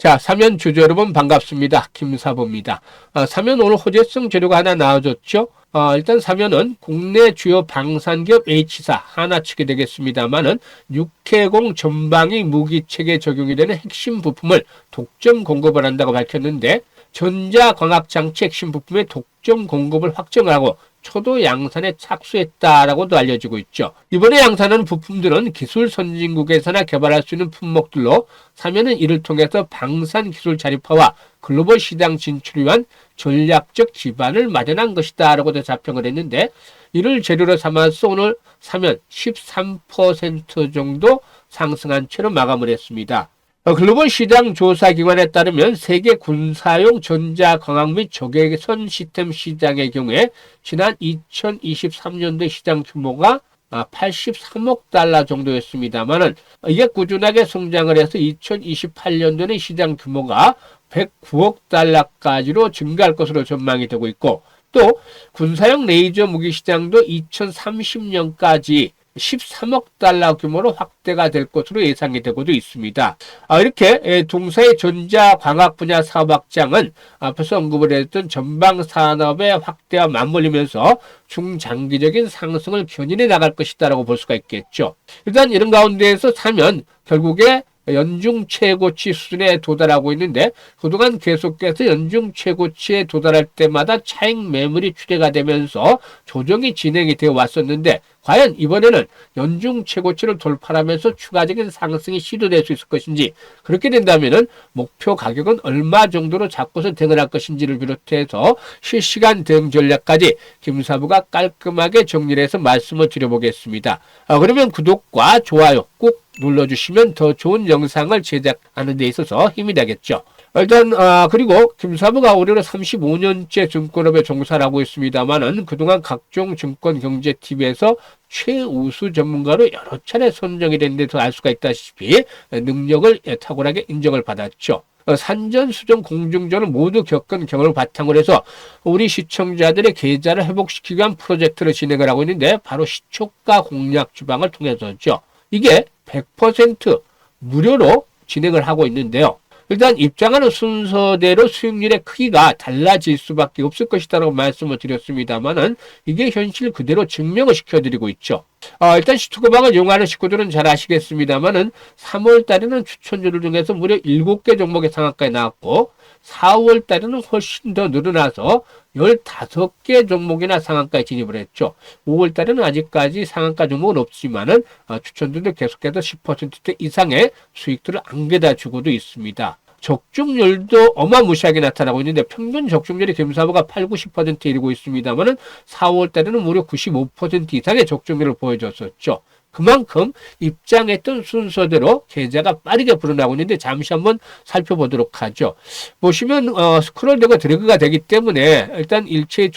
자, 사면 주주 여러분 반갑습니다. 김사부입니다. 사면 오늘 호재성 재료가 하나 나와줬죠. 일단 사면은 국내 주요 방산기업 H사 하나 측이 되겠습니다만은 620 전방위 무기체계 적용이 되는 핵심 부품을 독점 공급을 한다고 밝혔는데 전자광학장치 핵심 부품의 독점 공급을 확정하고 초도 양산에 착수했다라고도 알려지고 있죠. 이번에 양산하는 부품들은 기술 선진국에서나 개발할 수 있는 품목들로 사면은 이를 통해서 방산 기술 자립화와 글로벌 시장 진출을 위한 전략적 기반을 마련한 것이다 라고도 자평을 했는데 이를 재료로 삼아서 오늘 사면 13% 정도 상승한 채로 마감을 했습니다. 글로벌 시장 조사 기관에 따르면 세계 군사용 전자광학 및 적외선 시스템 시장의 경우에 지난 2023년도 시장 규모가 83억 달러 정도였습니다만은 이게 꾸준하게 성장을 해서 2028년도는 시장 규모가 109억 달러까지로 증가할 것으로 전망이 되고 있고 또 군사용 레이저 무기 시장도 2030년까지 13억 달러 규모로 확대가 될 것으로 예상이 되고도 있습니다. 이렇게 동사의 전자광학 분야 사업 확장은 앞에서 언급을 했던 전방산업의 확대와 맞물리면서 중장기적인 상승을 견인해 나갈 것이다라고 볼 수가 있겠죠. 일단 이런 가운데에서 사면 결국에 연중 최고치 수준에 도달하고 있는데 그동안 계속해서 연중 최고치에 도달할 때마다 차익 매물이 출회가 되면서 조정이 진행이 되어 왔었는데 과연 이번에는 연중 최고치를 돌파하면서 추가적인 상승이 시도될 수 있을 것인지 그렇게 된다면은 목표 가격은 얼마 정도로 잡고서 대응할 것인지를 비롯해서 실시간 대응 전략까지 김사부가 깔끔하게 정리를 해서 말씀을 드려보겠습니다. 그러면 구독과 좋아요 꼭 눌러주시면 더 좋은 영상을 제작하는 데 있어서 힘이 되겠죠. 일단 그리고 김사부가 올해로 35년째 증권업에 종사를 하고 있습니다만은 그동안 각종 증권 경제 TV에서 최우수 전문가로 여러 차례 선정이 된 데서 알 수가 있다시피 능력을 탁월하게 인정을 받았죠. 산전수전 공중전을 모두 겪은 경험을 바탕으로 해서 우리 시청자들의 계좌를 회복시키기 위한 프로젝트를 진행을 하고 있는데 바로 시초가 공략 주방을 통해서죠. 이게 100% 무료로 진행을 하고 있는데요. 일단 입장하는 순서대로 수익률의 크기가 달라질 수밖에 없을 것이라고 말씀을 드렸습니다만은 이게 현실 그대로 증명을 시켜드리고 있죠. 일단 시투금방을 이용하는 식구들은 잘 아시겠습니다만은 3월 달에는 추천주를 중에서 무려 7개 종목의 상한가에 나왔고 4월 달에는 훨씬 더 늘어나서 15개 종목이나 상한가에 진입을 했죠. 5월 달에는 아직까지 상한가 종목은 없지만은 추천주도 계속해서 10%대 이상의 수익들을 안겨다 주고도 있습니다. 적중률도 어마무시하게 나타나고 있는데 평균 적중률이 김사부가 8, 90%에 이르고 있습니다만은 4월 달에는 무려 95% 이상의 적중률을 보여줬었죠. 그만큼 입장했던 순서대로 계좌가 빠르게 불어나고 있는데 잠시 한번 살펴보도록 하죠. 보시면 스크롤되고 드래그가 되기 때문에 일단 일체의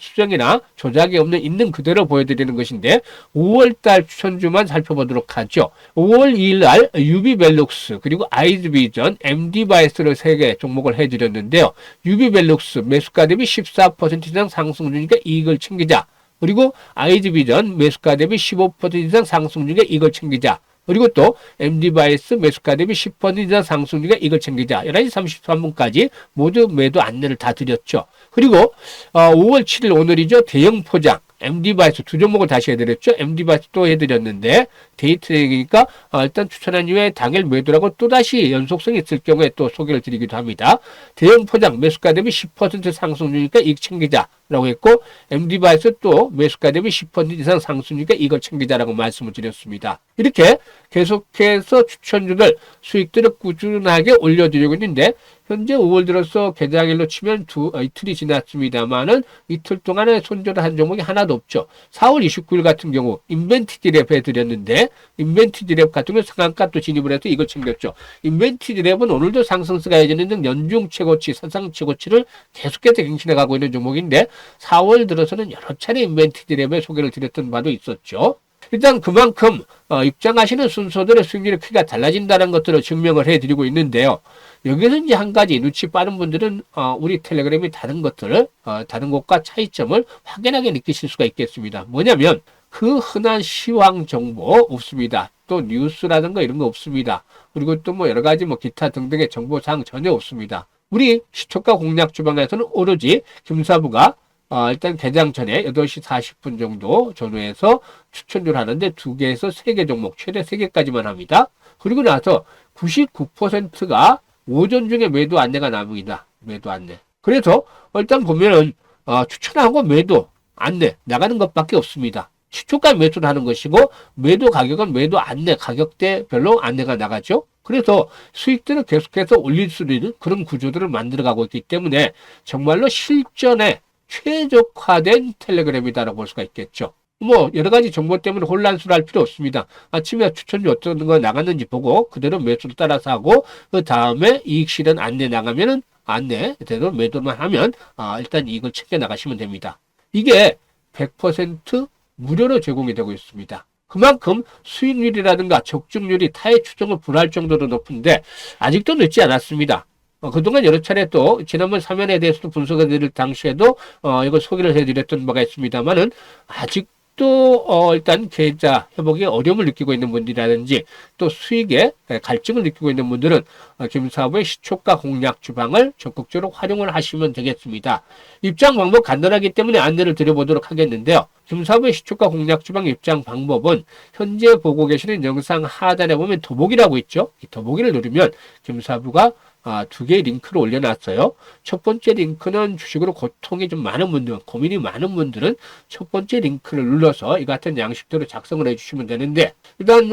수정이나 조작이 없는 있는 그대로 보여드리는 것인데 5월달 추천주만 살펴보도록 하죠. 5월 2일날 유비벨룩스 그리고 아이즈비전, MD바이스를 3개 종목을 해드렸는데요. 유비벨룩스 매수가 대비 14% 이상 상승 중이니까 이익을 챙기자. 그리고 아이즈비전 매수가 대비 15% 이상 상승 중에 이걸 챙기자. 그리고 또 MD바이스 매수가 대비 10% 이상 상승 중에 이걸 챙기자. 11시 33분까지 모두 매도 안내를 다 드렸죠. 그리고 5월 7일 오늘이죠. 대형 포장. MD바이스 두 종목을 다시 해드렸죠. MD바이스 또 해드렸는데 데이트랙이니까 일단 추천한 이후에 당일 매도라고 또다시 연속성이 있을 경우에 또 소개를 드리기도 합니다. 대형 포장 매수가 대비 10% 상승 중이니까 이익 챙기자라고 했고 MD바이스 또 매수가 대비 10% 이상 상승 중이니까 이걸 챙기자라고 말씀을 드렸습니다. 이렇게 계속해서 추천주들 수익들을 꾸준하게 올려드리고 있는데 현재 5월 들어서 개장일로 치면 이틀이 지났습니다만은 이틀 동안에 손절을 한 종목이 하나도 없죠. 4월 29일 같은 경우 인벤티지랩 해드렸는데 인벤티지랩 같은 경우 상한가 또 진입을 해서 이걸 챙겼죠. 인벤티지랩은 오늘도 상승세가 이어지는 등 연중 최고치, 사상 최고치를 계속해서 갱신해 가고 있는 종목인데 4월 들어서는 여러 차례 인벤티지랩에 소개를 드렸던 바도 있었죠. 일단 그만큼 입장하시는 순서대로 수익률의 크기가 달라진다는 것들을 증명을 해드리고 있는데요. 여기서 이제 한 가지 눈치 빠른 분들은 우리 텔레그램이 다른 것들을 다른 곳과 차이점을 확연하게 느끼실 수가 있겠습니다. 뭐냐면 그 흔한 시황 정보 없습니다. 또 뉴스라든가 이런 거 없습니다. 그리고 또 뭐 여러 가지 뭐 기타 등등의 정보사항 전혀 없습니다. 우리 시초가 공략 주방에서는 오로지 김사부가 일단 개장 전에 8시 40분 정도 전후해서 추천을 하는데 2개에서 3개 종목, 최대 3개까지만 합니다. 그리고 나서 99%가 오전 중에 매도 안내가 나옵니다. 매도 안내. 그래서 일단 보면은 추천하고 매도 안내 나가는 것밖에 없습니다. 시초가 매수를 하는 것이고 매도 가격은 매도 안내 가격대별로 안내가 나가죠. 그래서 수익들을 계속해서 올릴 수 있는 그런 구조들을 만들어가고 있기 때문에 정말로 실전에 최적화된 텔레그램이다라고 볼 수가 있겠죠. 뭐 여러 가지 정보 때문에 혼란스러울 필요 없습니다. 아침에 추천이 어떤 거 나갔는지 보고 그대로 매수를 따라서 하고 그 다음에 이익 실현 안내 나가면은 안내대로 매도만 하면 일단 이익을 챙겨 나가시면 됩니다. 이게 100% 무료로 제공이 되고 있습니다. 그만큼 수익률이라든가 적중률이 타의 추정을 불허할 정도로 높은데 아직도 늦지 않았습니다. 그동안 여러 차례 또 지난번 사면에 대해서도 분석해 드릴 당시에도 이걸 소개를 해 드렸던 바가 있습니다만은 아직도 일단 계좌 회복에 어려움을 느끼고 있는 분들이라든지 또 수익에 갈증을 느끼고 있는 분들은 김사부의 시초가 공략 주방을 적극적으로 활용을 하시면 되겠습니다. 입장 방법 간단하기 때문에 안내를 드려보도록 하겠는데요. 김사부의 시초가 공략 주방 입장 방법은 현재 보고 계시는 영상 하단에 보면 더보기라고 있죠. 이 더보기를 누르면 김사부가 2개의 링크를 올려놨어요. 첫 번째 링크는 주식으로 고통이 좀 많은 분들, 고민이 많은 분들은 첫 번째 링크를 눌러서 이 같은 양식대로 작성을 해주시면 되는데 일단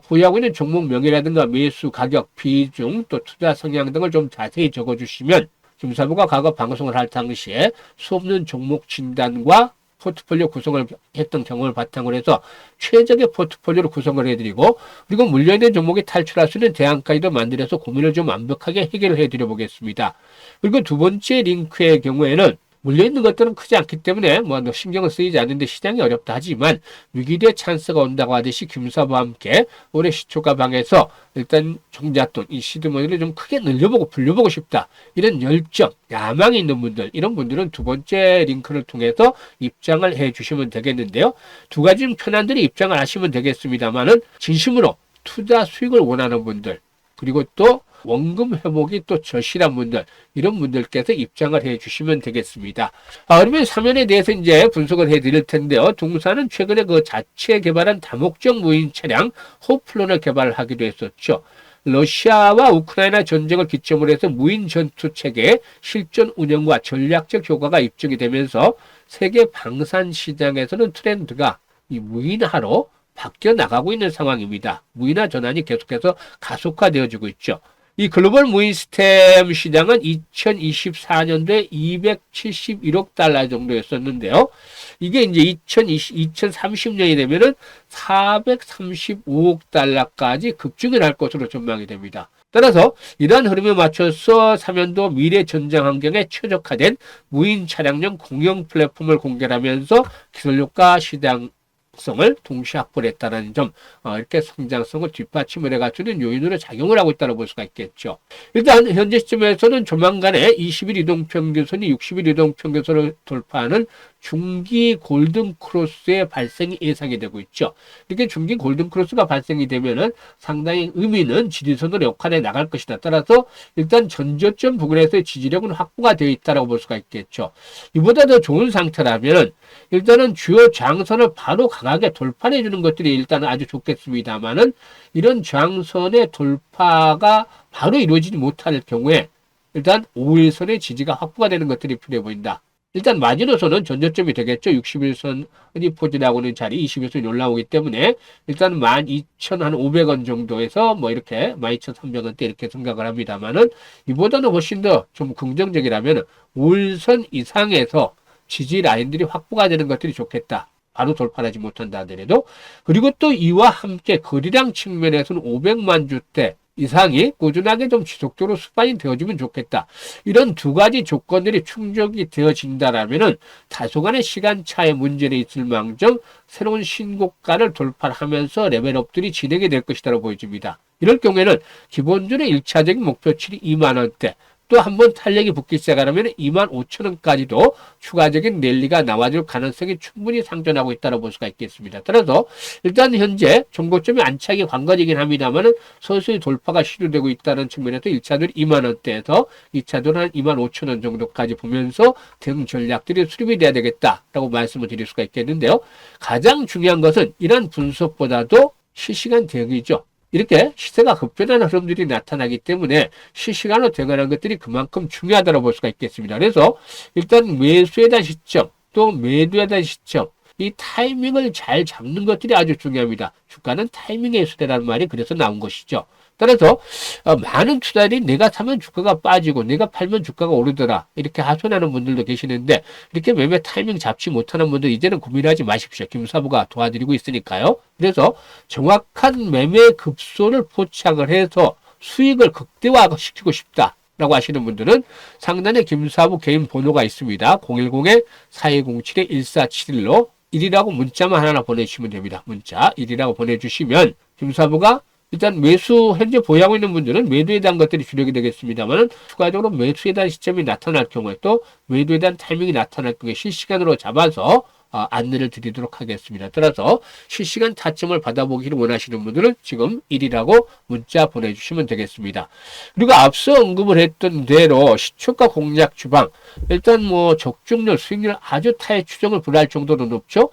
보유하고 있는 종목 명의라든가 매수 가격, 비중, 또 투자 성향 등을 좀 자세히 적어주시면 김사부가 과거 방송을 할 당시에 수없는 종목 진단과 포트폴리오 구성을 했던 경험을 바탕으로 해서 최적의 포트폴리오를 구성을 해드리고 그리고 물려있는 종목이 탈출할 수 있는 대안까지도 만들어서 고민을 좀 완벽하게 해결을 해드려 보겠습니다. 그리고 두 번째 링크의 경우에는 물려있는 것들은 크지 않기 때문에 뭐 신경을 쓰이지 않는데 시장이 어렵다 하지만 위기대 찬스가 온다고 하듯이 김사부와 함께 올해 시초가 방에서 일단 종잣돈, 이 시드머니를 좀 크게 늘려보고 불려보고 싶다. 이런 열정, 야망이 있는 분들, 이런 분들은 두 번째 링크를 통해서 입장을 해 주시면 되겠는데요. 두 가지 편안들이 입장을 하시면 되겠습니다만은 진심으로 투자 수익을 원하는 분들, 그리고 또 원금 회복이 또 절실한 분들, 이런 분들께서 입장을 해 주시면 되겠습니다. 그러면 사면에 대해서 이제 분석을 해 드릴 텐데요. 동사는 최근에 그 자체 개발한 다목적 무인 차량 호플론을 개발하기도 했었죠. 러시아와 우크라이나 전쟁을 기점으로 해서 무인 전투 체계의 실전 운영과 전략적 효과가 입증이 되면서 세계 방산 시장에서는 트렌드가 이 무인화로 바뀌어 나가고 있는 상황입니다. 무인화 전환이 계속해서 가속화되어지고 있죠. 이 글로벌 무인 스템 시장은 2024년도에 271억 달러 정도였었는데요. 이게 이제 2030년이 되면은 435억 달러까지 급증을 할 것으로 전망이 됩니다. 따라서 이러한 흐름에 맞춰서 사면도 미래 전장 환경에 최적화된 무인 차량용 공영 플랫폼을 공개하면서 기술력과 시장 성을 동시에 확보를 했다는 점, 이렇게 성장성을 뒷받침을 해가지는 요인으로 작용을 하고 있다고 볼 수가 있겠죠. 일단 현재 시점에서는 조만간에 20일 이동평균선이 60일 이동평균선을 돌파하는 중기 골든 크로스의 발생이 예상이 되고 있죠. 이렇게 중기 골든 크로스가 발생이 되면은 상당히 의미 있는 지지선으로 역할해 나갈 것이다. 따라서 일단 전저점 부근에서의 지지력은 확보가 되어 있다고 볼 수가 있겠죠. 이보다 더 좋은 상태라면 일단은 주요 저항선을 바로 강하게 돌파해 주는 것들이 일단은 아주 좋겠습니다만은 이런 저항선의 돌파가 바로 이루어지지 못할 경우에 일단 5일선의 지지가 확보가 되는 것들이 필요해 보인다. 일단 마지노선은 전저점이 되겠죠. 61선이 포진하고는 자리 21선이 올라오기 때문에 일단 12,500원 정도에서 뭐 이렇게 12,300원대 이렇게 생각을 합니다만은 이보다는 훨씬 더 좀 긍정적이라면 5일선 이상에서 지지 라인들이 확보가 되는 것들이 좋겠다. 바로 돌파하지 못한다 하더라도. 그리고 또 이와 함께 거래량 측면에서는 500만 주대 이상이 꾸준하게 좀 지속적으로 수반이 되어주면 좋겠다. 이런 두 가지 조건들이 충족이 되어진다라면은 다소간의 시간차의 문제는 있을 망정 새로운 신고가를 돌파하면서 레벨업들이 진행이 될 것이라고 보여집니다. 이럴 경우에는 기본적으로 1차적인 목표치이 2만원대, 또 한번 탄력이 붙기 시작하면 25,000원까지도 추가적인 랠리가 나와줄 가능성이 충분히 상존하고 있다고 볼 수가 있겠습니다. 따라서 일단 현재 정고점이 안착이 관건이긴 합니다만 서서히 돌파가 시도되고 있다는 측면에서 1차들 2만원대에서 2차들은 한 25,000원 정도까지 보면서 등 전략들이 수립이 돼야 되겠다라고 말씀을 드릴 수가 있겠는데요. 가장 중요한 것은 이런 분석보다도 실시간 대응이죠. 이렇게 시세가 급변하는 흐름들이 나타나기 때문에 실시간으로 대응하는 것들이 그만큼 중요하다고 볼 수가 있겠습니다. 그래서 일단 매수에 대한 시점, 또 매도에 대한 시점, 이 타이밍을 잘 잡는 것들이 아주 중요합니다. 주가는 타이밍의 수대라는 말이 그래서 나온 것이죠. 따라서 많은 투자들이 내가 사면 주가가 빠지고 내가 팔면 주가가 오르더라 이렇게 하소연하는 분들도 계시는데 이렇게 매매 타이밍 잡지 못하는 분들 이제는 고민하지 마십시오. 김사부가 도와드리고 있으니까요. 그래서 정확한 매매 급소를 포착을 해서 수익을 극대화시키고 싶다라고 하시는 분들은 상단에 김사부 개인 번호가 있습니다. 010-4207-1471로 1이라고 문자만 하나 보내주시면 됩니다. 문자 1이라고 보내주시면 김사부가 일단 매수 현재 보유하고 있는 분들은 매도에 대한 것들이 주력이 되겠습니다만 추가적으로 매수에 대한 시점이 나타날 경우에 또 매도에 대한 타이밍이 나타날 경우에 실시간으로 잡아서 안내를 드리도록 하겠습니다. 따라서 실시간 타점을 받아보기를 원하시는 분들은 지금 1이라고 문자 보내주시면 되겠습니다. 그리고 앞서 언급을 했던 대로 시초가 공략 주방 일단 뭐 적중률 수익률 아주 타의 추정을 불허할 정도로 높죠.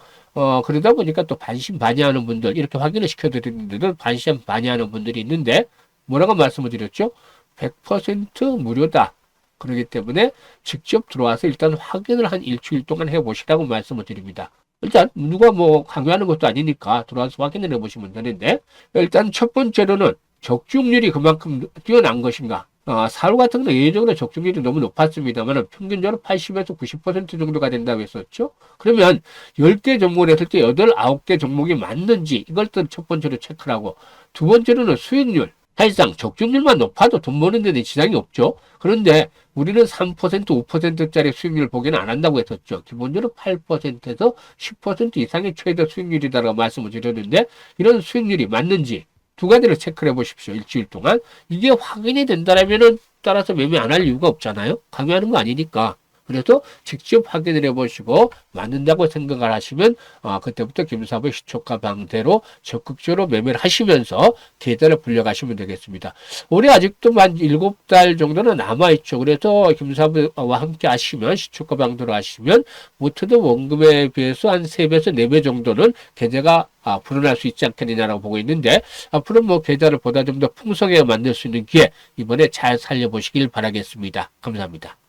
그러다 보니까 또 반신반의하는 분들, 이렇게 확인을 시켜드리는 반신반의하는 분들이 있는데, 뭐라고 말씀을 드렸죠? 100% 무료다. 그렇기 때문에 직접 들어와서 일단 확인을 한 일주일 동안 해보시라고 말씀을 드립니다. 일단, 누가 뭐 강요하는 것도 아니니까 들어와서 확인을 해보시면 되는데, 일단 첫 번째로는 적중률이 그만큼 뛰어난 것인가. 사료 같은 경우는 예외적으로 적중률이 너무 높았습니다만 평균적으로 80에서 90% 정도가 된다고 했었죠. 그러면 10개 종목을 했을 때 8, 9개 종목이 맞는지 이걸 또 첫 번째로 체크를 하고 두 번째로는 수익률. 사실상 적중률만 높아도 돈 버는 데는 지장이 없죠. 그런데 우리는 3%, 5%짜리 수익률을 보기는 안 한다고 했었죠. 기본적으로 8%에서 10% 이상의 최대 수익률이다라고 말씀을 드렸는데 이런 수익률이 맞는지 두 가지를 체크를 해보십시오. 일주일 동안. 이게 확인이 된다면은 따라서 매매 안 할 이유가 없잖아요. 강요하는 거 아니니까. 그래서 직접 확인을 해보시고 맞는다고 생각을 하시면 그때부터 김사부의 시초가 방대로 적극적으로 매매를 하시면서 계좌를 불려가시면 되겠습니다. 올해 아직도 한 7달 정도는 남아있죠. 그래서 김사부와 함께 하시면 시초가 방대로 하시면 못해도 원금에 비해서 한 3배에서 4배 정도는 계좌가 불어날 수 있지 않겠느냐라고 보고 있는데 앞으로 뭐 계좌를 보다 좀 더 풍성하게 만들 수 있는 기회 이번에 잘 살려보시길 바라겠습니다. 감사합니다.